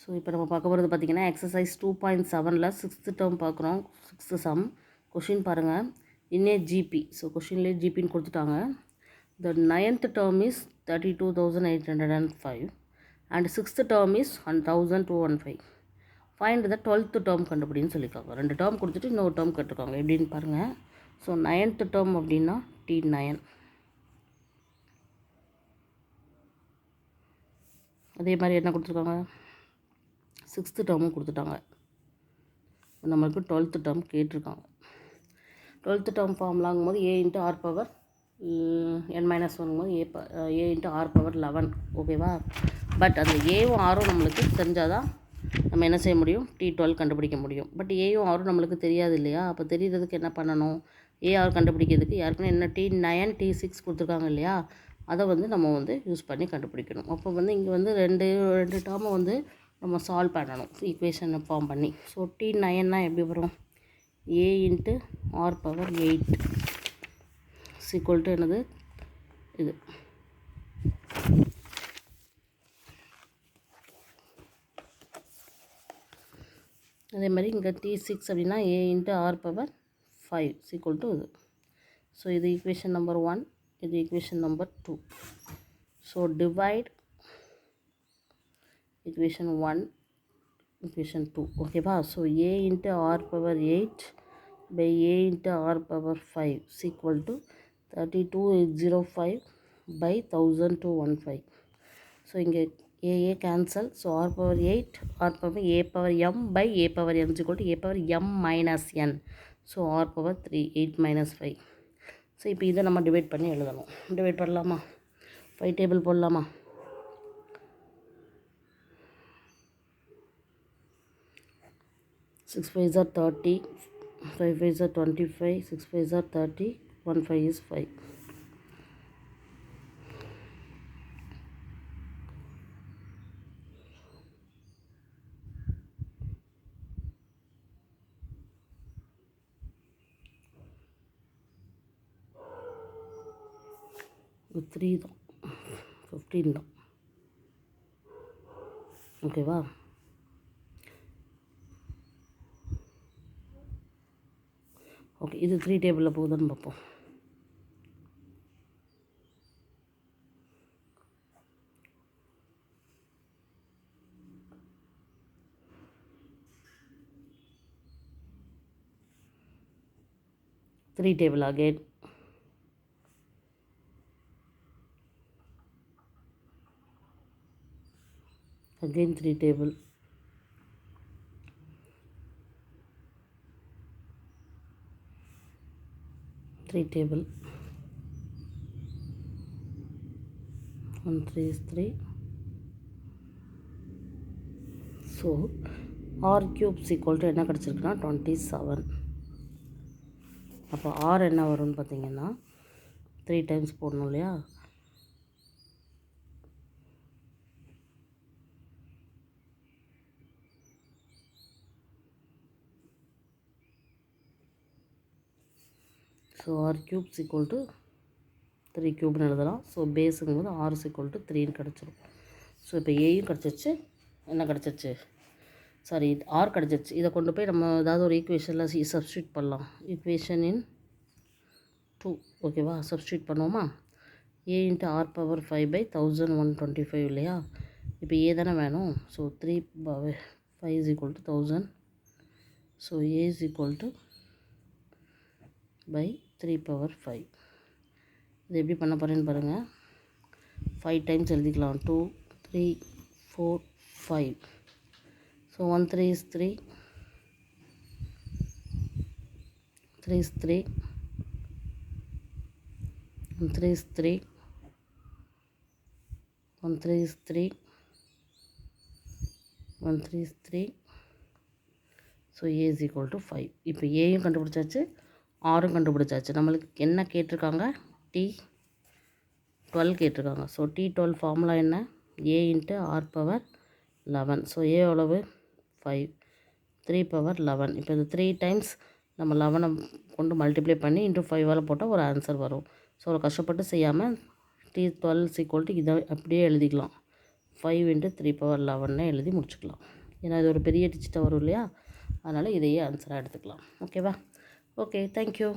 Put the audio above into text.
So இப்போ நம்ம பார்க்க போகிறது பார்த்திங்கன்னா எக்ஸசைஸ் 2.7ல் 6th டேர்ம் பார்க்குறோம். 6th some. கொஷின் பாருங்கள். இன்னே ஜிபி. ஸோ கொஷின்லேயே ஜிபின்னு கொடுத்துட்டாங்க. The 9th term is 32,805 and 6th term is 1,215. Find the 12th term கண்டுபிடின்னு சொல்லியிருக்காங்க. 2 டேர்ம் கொடுத்துட்டு இன்னொரு டேர்ம் கேட்டிருக்காங்க. எப்படின்னு பாருங்கள். ஸோ 9th term அப்படின்னா T9. அதே மாதிரி என்ன கொடுத்துருக்காங்க, 6th டேர்மும் கொடுத்துட்டாங்க. நம்மளுக்கு 12th டேர்ம் கேட்டிருக்காங்க. 12th டேர்ம் ஃபார்ம்லாங்கும் போது a into r power n-1 போது a இன்ட்டு ஆர் பவர் 11. ஓகேவா? பட் அந்த ஏவும் ஆரும் நம்மளுக்கு தெரிஞ்சால் தான் நம்ம என்ன செய்ய முடியும், T12 கண்டுபிடிக்க முடியும். பட் ஏயும் ஆரும் நம்மளுக்கு தெரியாது இல்லையா? அப்போ தெரிகிறதுக்கு என்ன பண்ணணும், ஏஆர் கண்டுபிடிக்கிறதுக்கு யாருக்குன்னு என்ன T9 T6 கொடுத்துருக்காங்க இல்லையா, அதை நம்ம யூஸ் பண்ணி கண்டுபிடிக்கணும். அப்போ இங்கே ரெண்டு டேர்மை நம்ம சால்வ் பண்ணணும் ஈக்குவேஷனை ஃபார்ம் பண்ணி. ஸோ T9னா எப்படி வரும், a into r power 8 equal to என்னது இது. அதே மாதிரி இங்கே T6 அப்படின்னா a into r power 5 equal to இது. ஸோ இது ஈக்குவேஷன் நம்பர் 1, இது equation number 2. So divide equation 1, equation 2. ஓகேவா? So a into r power 8 by a into r power 5 is equal to 32,805 by 1,215. So இங்கே a cancel. So r power 8 r power a power m by a power n is equal to a power m minus n. So r power 3 8 minus 5. So இப்போ இதை நம்ம divide பண்ணி எழுதணும். Divide பண்ணலாமா? 5 table போடலாமா? 6 5s are 30, 5 5s are 25, 6 5s are 30, 1 5 is 5. இது 3 தான், 15 தான். ஓகேவா? ஓகே, இது 3 டேபிளில் போகுதுன்னு பார்ப்போம். Three table again. Again 3 table. Three table. 1 3 is 3. So r cube is equal to என்ன கிடச்சிருக்குன்னா 27. அப்போ r என்ன வரும்னு பார்த்தீங்கன்னா 3 times போடணும் இல்லையா? So r cube is equal to 3 கியூப்னு எழுதலாம். ஸோ பேஸுங்கும் போது r is equal to 3ன்னு கிடச்சிரும். ஸோ இப்போ ஏயும் கிடச்சிருச்சு, என்ன கிடச்சிருச்சு, சாரி ஆர் கிடச்சிருச்சு. இதை கொண்டு போய் நம்ம ஏதாவது ஒரு ஈக்குவேஷனில் சப்ஸ்டியூட் பண்ணலாம். Equation in 2. ஓகேவா? சப்ஸ்டியூட் பண்ணுவோமா? a into r power 5 by 1125 இல்லையா? இப்போ ஏ தானே வேணும். So 3 5 is equal to 1000. So a is equal to by 3 பவர் 5. இது எப்படி பண்ண போகிறேன்னு பாருங்கள். 5 டைம்ஸ் எழுதிக்கலாம். 2 3 4 5. So 1 3 is 3, 3 is 3, 1 3 is 3, 1 3 is 3, 1 3 is 3. So a is equal to 5. இப்போ ஏயும் கண்டுபிடிச்சாச்சு, ஆரும் கண்டுபிடிச்சாச்சு. நம்மளுக்கு என்ன கேட்டிருக்காங்க, T12 கேட்டிருக்காங்க. ஸோ T12 ஃபார்முலா என்ன, a into r power 11. So a எவ்வளவு 5, 3 பவர் 11. இப்போ இது 3 டைம்ஸ் நம்ம 11 கொண்டு மல்டிப்ளை பண்ணி இன்ட்டு 5ஆல் போட்டால் ஒரு ஆன்சர் வரும். ஸோ கஷ்டப்பட்டு செய்யாமல் T12 ஈக்குவல் டு இதை அப்படியே எழுதிக்கலாம். 5 × 3^11 எழுதி முடிச்சுக்கலாம். ஏன்னா இது ஒரு பெரிய டிஜிட்டாக வரும் இல்லையா, அதனால் இதையே ஆன்சராக எடுத்துக்கலாம். ஓகேவா? Okay, thank you.